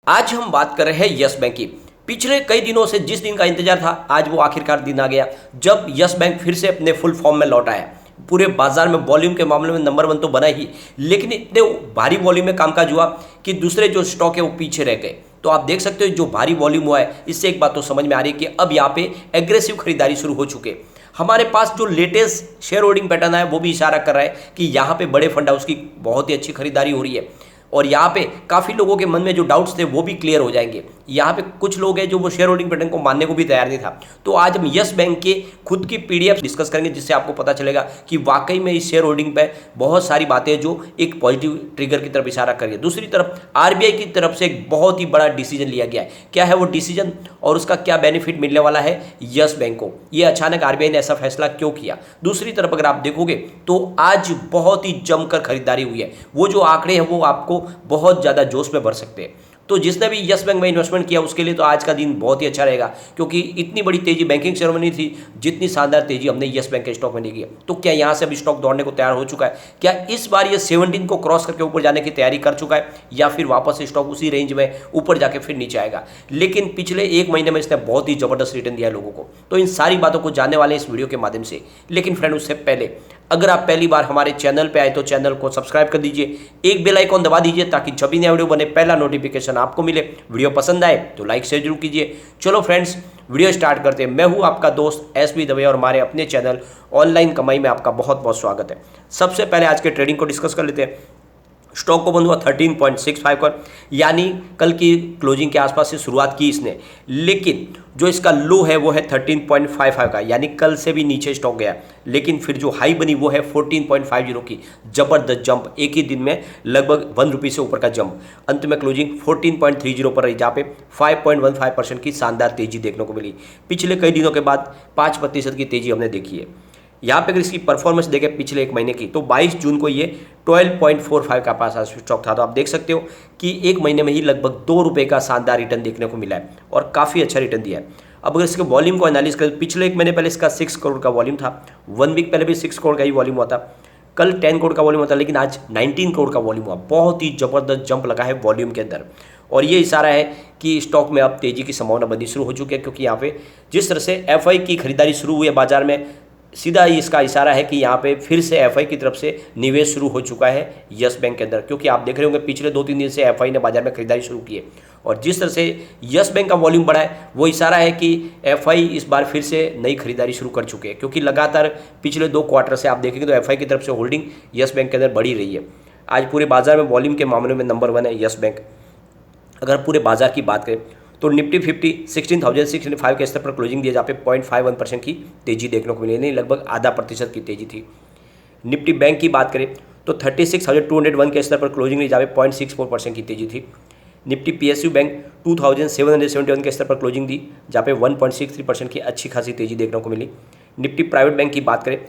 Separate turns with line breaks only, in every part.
आज हम बात कर रहे हैं यस बैंक की। पिछले कई दिनों से जिस दिन का इंतजार था, आज वो आखिरकार दिन आ गया जब यस बैंक फिर से अपने फुल फॉर्म में लौट आया। पूरे बाजार में वॉल्यूम के मामले में नंबर 1 तो बना ही, लेकिन इतने भारी वॉल्यूम में कामकाज हुआ कि दूसरे जो स्टॉक है वो पीछे रह गए। तो आप देख सकते हो जो भारी वॉल्यूम हुआ है, इससे एक बात तो समझ में आ रही है कि अब यहाँ पे एग्रेसिव खरीदारी शुरू हो चुके। हमारे पास जो लेटेस्ट शेयर होल्डिंग पैटर्न है वो भी इशारा कर रहा है कि यहाँ पे बड़े फंड हाउस की बहुत ही अच्छी खरीदारी हो रही है और यहाँ पे काफ़ी लोगों के मन में जो डाउट्स थे वो भी क्लियर हो जाएंगे। यहाँ पे कुछ लोग हैं जो वो शेयर होल्डिंग पैटर्न को मानने को भी तैयार नहीं था। तो आज हम यस बैंक के खुद की पीडीएफ डिस्कस करेंगे, जिससे आपको पता चलेगा कि वाकई में इस शेयर होल्डिंग पे बहुत सारी बातें जो एक पॉजिटिव ट्रिगर की तरफ इशारा करेंगे। दूसरी तरफ आरबीआई की तरफ से एक बहुत ही बड़ा डिसीजन लिया गया है। क्या है वो डिसीजन और उसका क्या बेनिफिट मिलने वाला है यस बैंक को? ये अचानक आरबीआई ने ऐसा फैसला क्यों किया? दूसरी तरफ अगर आप देखोगे तो आज बहुत ही जमकर खरीदारी हुई है। वो जो आंकड़े हैं वो आपको बहुत ज़्यादा जोश में भर सकते हैं। तो जिसने भी यस बैंक में इन्वेस्टमेंट किया उसके लिए तो आज का दिन बहुत ही अच्छा रहेगा, क्योंकि इतनी बड़ी तेजी बैंकिंग शेयर में नहीं थी जितनी शानदार तेजी हमने यस बैंक के स्टॉक में देखी है। तो क्या यहाँ से अभी स्टॉक दौड़ने को तैयार हो चुका है? क्या इस बार ये 17 को क्रॉस करके ऊपर जाने की तैयारी कर चुका है, या फिर वापस स्टॉक उसी रेंज में ऊपर जाके फिर नीचे आएगा? लेकिन पिछले एक महीने में इसने बहुत ही जबरदस्त रिटर्न दिया है लोगों को। तो इन सारी बातों को जानने वाले इस वीडियो के माध्यम से। लेकिन फ्रेंड, उससे पहले अगर आप पहली बार हमारे चैनल पे आए तो चैनल को सब्सक्राइब कर दीजिए, एक बेल आइकॉन दबा दीजिए ताकि जब भी नया वीडियो बने पहला नोटिफिकेशन आपको मिले। वीडियो पसंद आए तो लाइक शेयर जरूर कीजिए। चलो फ्रेंड्स, वीडियो स्टार्ट करते हैं। मैं हूं आपका दोस्त एसबी दवे और हमारे अपने चैनल ऑनलाइन कमाई में आपका बहुत बहुत स्वागत है। सबसे पहले आज के ट्रेडिंग को डिस्कस कर लेते हैं। स्टॉक को बंद हुआ 13.65 पर, यानी कल की क्लोजिंग के आसपास से शुरुआत की इसने, लेकिन जो इसका लो है वो है 13.55 का, यानी कल से भी नीचे स्टॉक गया। लेकिन फिर जो हाई बनी वो है 14.50 की। जबरदस्त जंप, एक ही दिन में लगभग 1 रुपये से ऊपर का जंप। अंत में क्लोजिंग 14.30 पर रही, जहाँ पे 5.15% की शानदार तेजी देखने को मिली। पिछले कई दिनों के बाद 5% की तेजी हमने देखी है। यहाँ पे अगर इसकी परफॉर्मेंस देखें पिछले एक महीने की, तो 22 जून को ये 12.45 का पास स्टॉक था। तो आप देख सकते हो कि एक महीने में ही लगभग 2 रुपये का शानदार रिटर्न देखने को मिला है और काफ़ी अच्छा रिटर्न दिया है। अब अगर इसके वॉल्यूम को एनालिस करें, पिछले एक महीने पहले इसका 6 करोड़ का वॉल्यूम था। 1 वीक पहले भी 6 करोड़ का ही वॉल्यूम हुआ था। कल 10 करोड़ का वॉल्यूम होता, लेकिन आज 19 करोड़ का वॉल्यूम हुआ। बहुत ही ज़बरदस्त जंप लगा है वॉल्यूम के अंदर, और ये इशारा है कि स्टॉक में अब तेज़ी की संभावना बननी शुरू हो चुकी है। क्योंकि यहाँ पे जिस तरह से एफआई की खरीदारी शुरू हुई है बाजार में, सीधा ही इसका इशारा है कि यहाँ पे फिर से एफआई की तरफ से निवेश शुरू हो चुका है यस बैंक के अंदर। क्योंकि आप देख रहे होंगे पिछले 2-3 दिन से एफआई ने बाजार में खरीदारी शुरू की है, और जिस तरह से यस बैंक का वॉल्यूम बढ़ा है वो इशारा है कि एफआई इस बार फिर से नई खरीदारी शुरू कर चुके हैं। क्योंकि लगातार पिछले 2 क्वार्टर से आप देखेंगे तो एफआई की तरफ से होल्डिंग यस बैंक के अंदर बढ़ी रही है। आज पूरे बाजार में वॉल्यूम के मामले में नंबर 1 है यस बैंक। अगर पूरे बाजार की बात करें तो निफ्टी 50 16,605 के स्तर पर क्लोजिंग दिया, जहाँ पे 0.51% की तेजी देखने को मिली, नहीं लगभग आधा प्रतिशत की तेजी थी। निफ्टी बैंक की बात करें तो 36,201 के स्तर पर क्लोजिंग दी, जहाँ पे 0.64% की तेजी थी। निफ्टी पीएसयू बैंक 2,771 के स्तर पर क्लोजिंग दी, जहाँ पे 1.63% की अच्छी खासी तेजी देखने को मिली। निफ्टी प्राइवेट बैंक की बात करें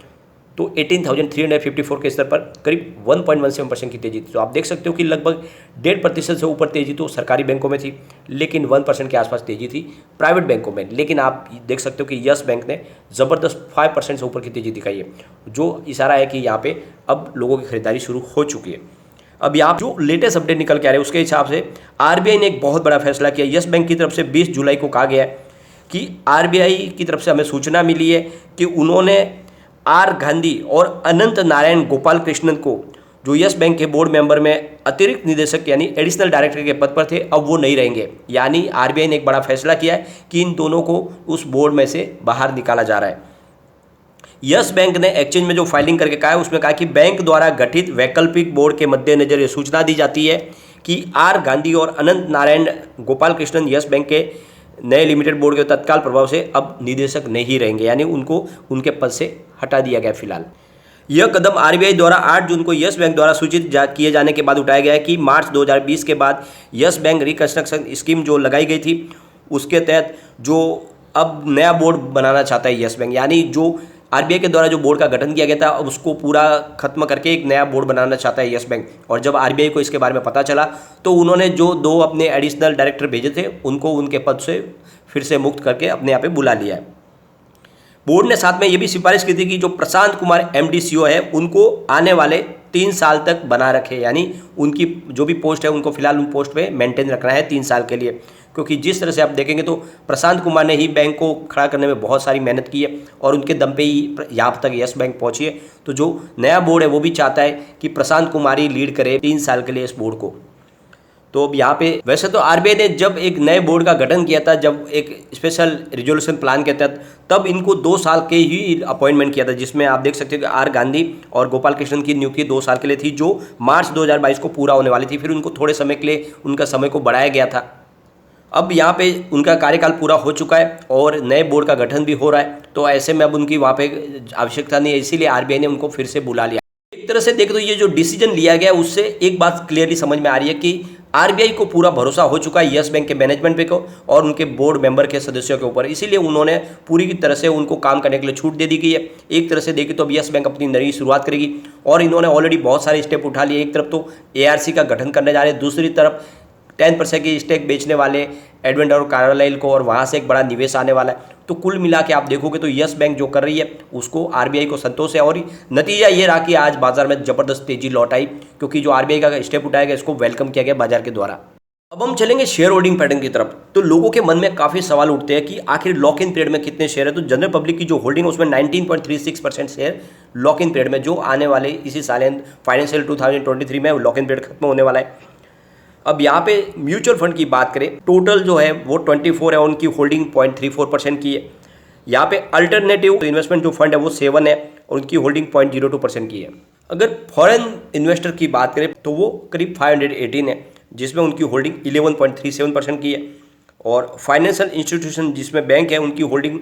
तो 18,354 के स्तर पर करीब 1.17% की तेजी थी। तो आप देख सकते हो कि लगभग 1.5% से ऊपर तेजी तो सरकारी बैंकों में थी, लेकिन 1% के आसपास तेजी थी प्राइवेट बैंकों में। लेकिन आप देख सकते हो कि यस बैंक ने ज़बरदस्त 5% से ऊपर की तेजी दिखाई है, जो इशारा है कि यहाँ पे अब लोगों की खरीदारी शुरू हो चुकी है। अब यहाँ जो लेटेस्ट अपडेट निकल के आ रहे हैं उसके हिसाब से आरबीआई ने एक बहुत बड़ा फैसला किया। यस बैंक की तरफ से 20 जुलाई को कहा गया है कि आरबीआई की तरफ से हमें सूचना मिली है कि उन्होंने आर गांधी और अनंत नारायण गोपाल कृष्णन को, जो यस बैंक के बोर्ड मेंबर में अतिरिक्त निदेशक यानी एडिशनल डायरेक्टर के पद पर थे, अब वो नहीं रहेंगे। यानी आरबीआई ने एक बड़ा फैसला किया है कि इन दोनों को उस बोर्ड में से बाहर निकाला जा रहा है। यस बैंक ने एक्सचेंज में जो फाइलिंग करके कहा है उसमें कहा कि बैंक द्वारा गठित वैकल्पिक बोर्ड के मद्देनजर ये सूचना दी जाती है कि आर गांधी और अनंत नारायण गोपाल कृष्णन यस बैंक के नए लिमिटेड बोर्ड के तत्काल प्रभाव से अब निदेशक नहीं रहेंगे, यानी उनको उनके पद से हटा दिया गया फिलहाल। यह कदम आरबीआई द्वारा 8 जून को यस बैंक द्वारा सूचित किए जाने के बाद उठाया गया है कि मार्च 2020 के बाद यस बैंक रिकंस्ट्रक्शन स्कीम जो लगाई गई थी उसके तहत जो अब नया बोर्ड बनाना चाहता है यस बैंक, यानी जो आरबीआई के द्वारा जो बोर्ड का गठन किया गया था अब उसको पूरा खत्म करके एक नया बोर्ड बनाना चाहता है यस बैंक। और जब आरबीआई को इसके बारे में पता चला तो उन्होंने जो 2 अपने एडिशनल डायरेक्टर भेजे थे उनको उनके पद से फिर से मुक्त करके अपने यहाँ पे बुला लिया है। बोर्ड ने साथ में ये भी सिफारिश की थी कि जो प्रशांत कुमार एमडी सीईओ है उनको आने वाले 3 साल तक बना रखे, यानी उनकी जो भी पोस्ट है उनको फिलहाल उन पोस्ट पे मेंटेन रखना है 3 साल के लिए। क्योंकि जिस तरह से आप देखेंगे तो प्रशांत कुमार ने ही बैंक को खड़ा करने में बहुत सारी मेहनत की है और उनके दम पे ही यहाँ तक यस बैंक पहुंची है। तो जो नया बोर्ड है वो भी चाहता है कि प्रशांत कुमार ही लीड करे 3 साल के लिए इस बोर्ड को। तो अब यहाँ पे वैसे तो आरबीआई ने जब एक नए बोर्ड का गठन किया था, जब एक स्पेशल रिजोल्यूशन प्लान के तहत, तब इनको 2 साल के ही अपॉइंटमेंट किया था, जिसमें आप देख सकते हो कि आर गांधी और गोपाल कृष्णन की नियुक्ति 2 साल के लिए थी, जो मार्च 2022 को पूरा होने वाली थी। फिर उनको थोड़े समय के लिए उनका समय को बढ़ाया गया था। अब यहाँ पे उनका कार्यकाल पूरा हो चुका है और नए बोर्ड का गठन भी हो रहा है, तो ऐसे में अब उनकी वहाँ पे आवश्यकता नहीं है, इसीलिए आरबीआई ने उनको फिर से बुला लिया। एक तरह से देखें तो ये जो डिसीजन लिया गया उससे एक बात क्लियरली समझ में आ रही है कि आरबीआई को पूरा भरोसा हो चुका है यस बैंक के मैनेजमेंट पे को और उनके बोर्ड मेंबर के सदस्यों के ऊपर, इसीलिए उन्होंने पूरी की तरह से उनको काम करने के लिए छूट दे दी गई है। एक तरह से देखें तो अब यस बैंक अपनी नई शुरुआत करेगी और इन्होंने ऑलरेडी बहुत सारे स्टेप उठा लिए। एक तरफ तो एआरसी का गठन करने जा रहे हैं, दूसरी तरफ 10% की स्टेक बेचने वाले एडवेंट और कार्लाइल को, और वहाँ से एक बड़ा निवेश आने वाला है। तो कुल मिला के आप देखोगे तो यस बैंक जो कर रही है उसको आरबीआई को संतोष है और नतीजा ये रहा कि आज बाजार में जबरदस्त तेजी लौट आई, क्योंकि जो आरबीआई का स्टेप उठाया गया इसको वेलकम किया गया बाजार के द्वारा। अब हम चलेंगे शेयर होल्डिंग पैटर्न की तरफ। तो लोगों के मन में काफ़ी सवाल उठते हैं कि आखिर लॉक इन पीरियड में कितने शेयर है। तो जनरल पब्लिक की जो होल्डिंग है उसमें 19.36% शेयर लॉक इन पीरियड में, जो आने वाले इसी साल फाइनेंशियल 2023 में लॉक इन पीरियड खत्म होने वाला है। अब यहाँ पे म्यूचुअल फंड की बात करें, टोटल जो है वो 24 है, उनकी होल्डिंग 0.34% की है। यहाँ पे अल्टरनेटिव इन्वेस्टमेंट जो फंड है वो 7 है और उनकी होल्डिंग 0.02% की है। अगर फॉरेन इन्वेस्टर की बात करें तो वो करीब 518 है, जिसमें उनकी होल्डिंग 11.37% की है। और फाइनेंशियल इंस्टीट्यूशन जिसमें बैंक है उनकी होल्डिंग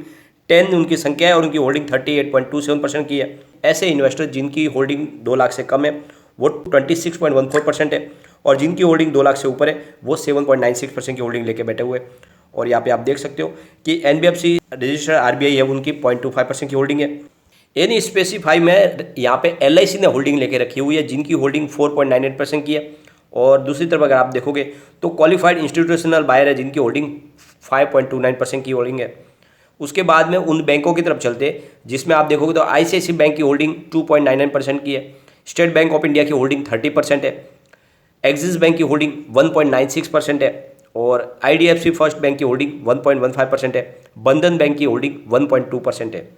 10 उनकी संख्या है और उनकी होल्डिंग 38.27% की है। ऐसे इन्वेस्टर जिनकी होल्डिंग 2 लाख से कम है वो 26.14% है और जिनकी होल्डिंग 2 लाख से ऊपर है वो 7.96% की होल्डिंग लेके बैठे हुए। और यहाँ पे आप देख सकते हो कि एनबीएफसी रजिस्टर्ड आरबीआई है, उनकी 0.25% की होल्डिंग है। एनी स्पेसिफाई में यहाँ पे एलआईसी ने होल्डिंग लेके रखी हुई है, जिनकी होल्डिंग 4.98% की है। और दूसरी तरफ अगर आप देखोगे तो क्वालिफाइड इंस्टीट्यूशनल बायर है, जिनकी होल्डिंग 5.29% की होल्डिंग है। उसके बाद में उन बैंकों की तरफ चलते हैं जिसमें आप देखोगे तो आईसीआईसी बैंक की होल्डिंग 2.99% की है, स्टेट बैंक ऑफ इंडिया की होल्डिंग 30% है, एक्सिस बैंक की होल्डिंग 1.96% है और आईडीएफसी फर्स्ट बैंक की होल्डिंग 1.15% है, बंधन बैंक की होल्डिंग 1.2% है।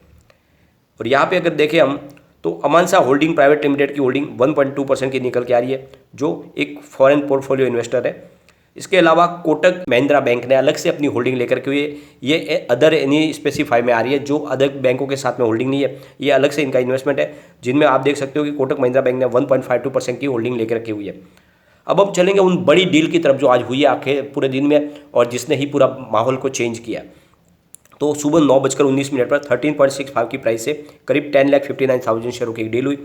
और यहाँ पे अगर देखें हम तो अमानसा होल्डिंग प्राइवेट लिमिटेड की होल्डिंग 1.2% की निकल के आ रही है, जो एक फॉरेन पोर्टफोलियो इन्वेस्टर है। इसके अलावा कोटक महिंद्रा बैंक ने अलग से अपनी होल्डिंग लेकर के हुई है, ये अदर एनी स्पेसिफाई में आ रही है, जो अदर बैंकों के साथ में होल्डिंग नहीं है, ये अलग से इनका इन्वेस्टमेंट है, जिनमें आप देख सकते हो कि कोटक महिंद्रा बैंक ने 1.52% की होल्डिंग लेकर रखी हुई है। अब हम चलेंगे उन बड़ी डील की तरफ जो आज हुई है आखिर पूरे दिन में और जिसने ही पूरा माहौल को चेंज किया। तो सुबह 9:19 पर 13.65 की प्राइस से करीब 10,59,000 शेयरों की डील हुई।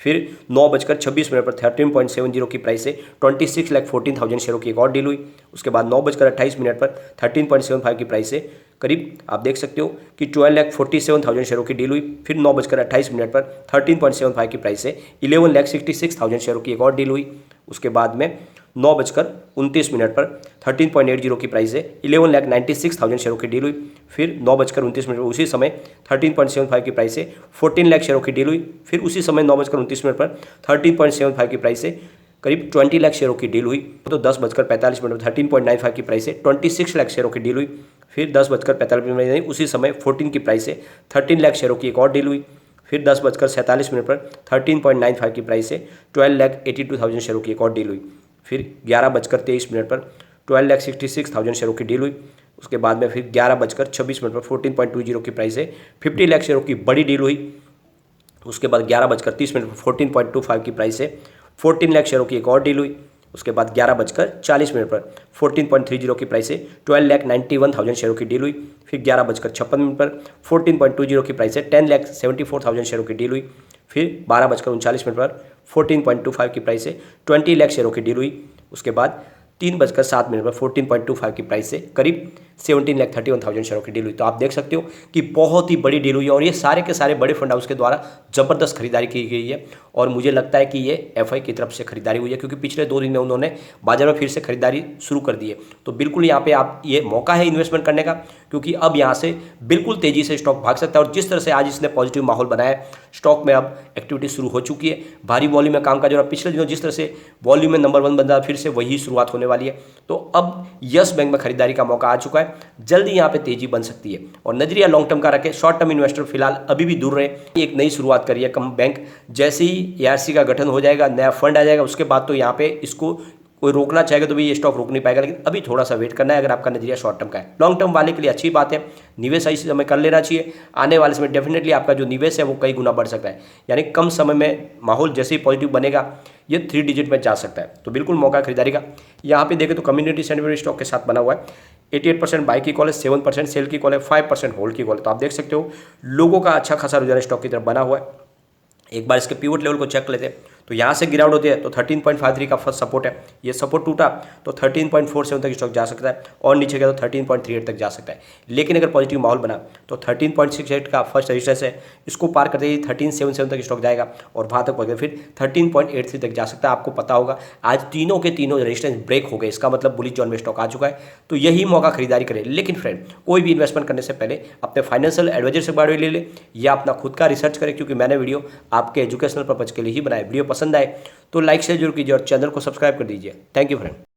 फिर 9:26 पर 13.70 की प्राइस से 26,14,000 शेयरों की एक और डील हुई। उसके बाद 9:28 पर 13.75 की प्राइस से करीब आप देख सकते हो कि 12,47,000 शेयरों की डील हुई। फिर 9:28 पर 13.75 की प्राइस से 11,66,000 शेयरों की एक और डील हुई। उसके बाद में 9:29 पर 13.80 की प्राइस से 11,96,000 शेयरों की डील हुई। फिर 9:29 पर उसी समय 13.75 की प्राइस से 14 लाख शेयरों की डील हुई। फिर उसी समय 9:29 पर 13.75 की प्राइस से करीब 20 लाख शेयरों की डील हुई। तो 10:45 पर 13.95 की प्राइस से 26 लाख शेयरों की डील हुई। फिर 10:45 उसी समय 14 की प्राइस से 13 लाख शेयरों की एक और डील हुई। फिर 10:47 पर 13.95 की प्राइस से 12,82,000 शेयरों की एक और डील हुई। फिर 11:23 पर 12,66,000 शेयरों की डील हुई। उसके बाद में फिर 11:26 पर 14.20 की प्राइस से 50 लाख शेयरों की बड़ी डील हुई। उसके बाद 11:30 पर 14.25 की प्राइस से 14 लाख शेयरों की एक और डील हुई। उसके बाद 11:40 पर 14.30 की प्राइस से 12,91,000 शेयरों की डील हुई। फिर 11:56 पर 14.20 की प्राइस से 10,74,000 शेयरों की डील हुई। फिर 12:39 पर 14.25 की प्राइस से 20 लाख शेयरों की डील हुई। उसके बाद 3:07 पर 14.25 की प्राइस से करीब 17,31,000 शेयरों की डील हुई। तो आप देख सकते हो कि बहुत ही बड़ी डील हुई है और ये सारे के सारे बड़े फंड हाउस के द्वारा जबरदस्त खरीदारी की गई है और मुझे लगता है कि ये एफआई की तरफ से खरीदारी हुई है, क्योंकि पिछले 2 दिन में उन्होंने बाजार में फिर से खरीदारी शुरू कर दी है। तो बिल्कुल यहाँ पे आप ये मौका है इन्वेस्टमेंट करने का, क्योंकि अब यहाँ से बिल्कुल तेजी से स्टॉक भाग सकता है और जिस तरह से आज इसने पॉजिटिव माहौल बनाया है, स्टॉक में अब एक्टिविटी शुरू हो चुकी है, भारी वॉल्यूम में काम का जो पिछले दिनों जिस तरह से वॉल्यूम में नंबर 1 बन रहा, फिर से वही शुरुआत होने वाली है। तो अब यस बैंक में खरीदारी का मौका आ चुका है, जल्दी यहाँ पे तेजी बन सकती है और नजरिया लॉन्ग टर्म का रखें। शॉर्ट टर्म इन्वेस्टर फिलहाल अभी भी दूर रहे। एक नई शुरुआत करी है कम बैंक, जैसे ही एआरसी का गठन हो जाएगा, नया फंड आ जाएगा, उसके बाद तो यहाँ पे इसको कोई रोकना चाहेगा तो भी ये स्टॉक रोक नहीं पाएगा, लेकिन अभी थोड़ा सा वेट करना है अगर आपका नजरिया शॉर्ट टर्म का है। लॉन्ग टर्म वाले के लिए अच्छी बात है, निवेश इस समय कर लेना चाहिए। आने वाले समय डेफिनेटली आपका जो निवेश है वो कई गुना बढ़ सकता है, यानी कम समय में माहौल जैसे ही पॉजिटिव बनेगा ये 3 डिजिट में जा सकता है। तो बिल्कुल मौका खरीदारी का। यहाँ पे देखें तो कम्युनिटी सेंटिमेंट स्टॉक के साथ बना हुआ है। 88% बाई की कॉल है, 7% सेल की कॉल है, 5% होल्ड की कॉल है। तो आप देख सकते हो लोगों का अच्छा खासा रुझान स्टॉक की तरफ बना हुआ है। एक बार इसके पिवट लेवल को चेक कर लेते हैं तो यहाँ से गिरावट होती है तो 13.53 का फर्स्ट सपोर्ट है, ये सपोर्ट टूटा तो 13.47 तक स्टॉक जा सकता है और नीचे गया तो 13.38 तक जा सकता है। लेकिन अगर पॉजिटिव माहौल बना तो 13.68 का फर्स्ट रेजिस्टेंस है, इसको पार करते ही 13.77 तक स्टॉक जाएगा और वहाँ तक पहुँच फिर 13.83 तक जा सकता है। आपको पता होगा आज तीनों के तीनों रेजिस्टेंस ब्रेक हो गए, इसका मतलब बुलिश जोन में स्टॉक आ चुका है। तो यही मौका खरीदारी करें। लेकिन फ्रेंड, कोई भी इन्वेस्टमेंट करने से पहले अपने फाइनेंशियल एडवाइजर से बारे में ले ले या अपना खुद का रिसर्च करें, क्योंकि मैंने वीडियो आपके एजुकेशनल पर्पज के लिए ही बनाया। वीडियो पसंद आए तो लाइक शेयर जरूर कीजिए और चैनल को सब्सक्राइब कर दीजिए। Thank you friend.